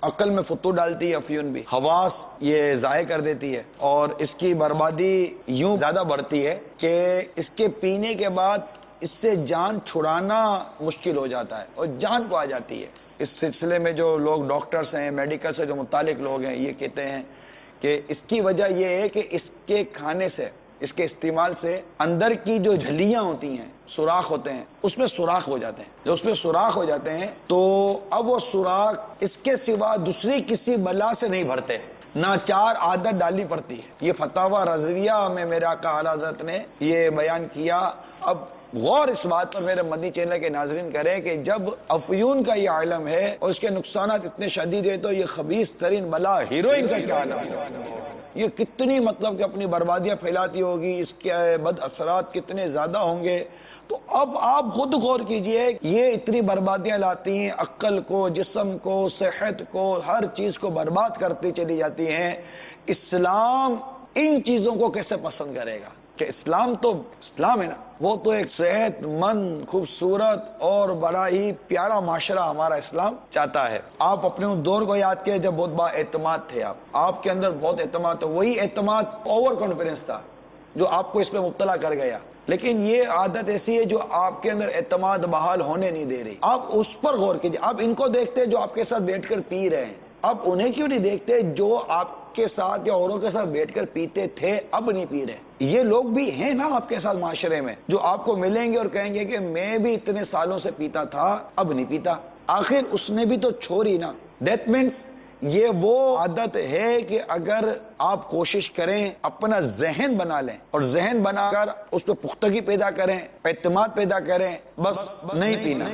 عقل میں فتور ڈالتی ہے افیون بھی، حواس یہ ضائع کر دیتی ہے، اور اس کی بربادی یوں زیادہ بڑھتی ہے کہ اس کے پینے کے بعد اس سے جان چھڑانا مشکل ہو جاتا ہے اور جان کو آ جاتی ہے۔ اس سلسلے میں جو لوگ ڈاکٹرز ہیں، میڈیکل سے جو متعلق لوگ ہیں، یہ کہتے ہیں کہ اس کی وجہ یہ ہے کہ اس کے کھانے سے، اس کے استعمال سے اندر کی جو جھلیاں ہوتی ہیں، سوراخ ہوتے ہیں، اس میں سوراخ ہو جاتے ہیں۔ جو اس میں سوراخ ہو جاتے ہیں تو اب وہ سوراخ اس کے سوا دوسری کسی بلا سے نہیں بھرتے، ناچار عادت ڈالنی پڑتی ہے۔ یہ فتاوی رضویہ میں میرے آقا اعلیٰ حضرت نے یہ بیان کیا۔ اب غور اس بات پر میرے مدنی چینل کے ناظرین کریں کہ جب افیون کا یہ عالم ہے اور اس کے نقصانات اتنے شدید ہیں تو یہ خبیث ترین بلا ہیروئن کا کیا عالم ہے؟ یہ کتنی مطلب کہ اپنی بربادیاں پھیلاتی ہوگی، اس کے بد اثرات کتنے زیادہ ہوں گے۔ تو اب آپ خود غور کیجئے، یہ اتنی بربادیاں لاتی ہیں، عقل کو، جسم کو، صحت کو، ہر چیز کو برباد کرتی چلی جاتی ہیں۔ اسلام ان چیزوں کو کیسے پسند کرے گا؟ کہ اسلام ہے نا، وہ تو ایک صحت مند، خوبصورت اور بڑا ہی پیارا معاشرہ ہمارا اسلام چاہتا ہے۔ آپ اپنے اس دور کو یاد کیے جب بہت با اعتماد تھے، آپ کے اندر بہت اعتماد تھا، وہی اعتماد اوور کانفیڈنس تھا جو آپ کو اس میں مبتلا کر گیا۔ لیکن یہ عادت ایسی ہے جو آپ کے اندر اعتماد بحال ہونے نہیں دے رہی۔ آپ اس پر غور کیجیے، آپ ان کو دیکھتے جو آپ کے ساتھ بیٹھ کر پی رہے ہیں، آپ انہیں کیوں نہیں دیکھتے جو آپ کے ساتھ یا اوروں کے ساتھ بیٹھ کر پیتے تھے اب نہیں پی رہے؟ یہ لوگ بھی ہیں نا آپ کے ساتھ معاشرے میں جو آپ کو ملیں گے اور کہیں گے کہ میں بھی اتنے سالوں سے پیتا تھا اب نہیں پیتا۔ آخر اس نے بھی تو چھوڑی نا۔ دیٹ مینس یہ وہ عادت ہے کہ اگر آپ کوشش کریں، اپنا ذہن بنا لیں اور ذہن بنا کر اس پہ پختگی پیدا کریں، اعتماد پیدا کریں، بس نہیں پینا۔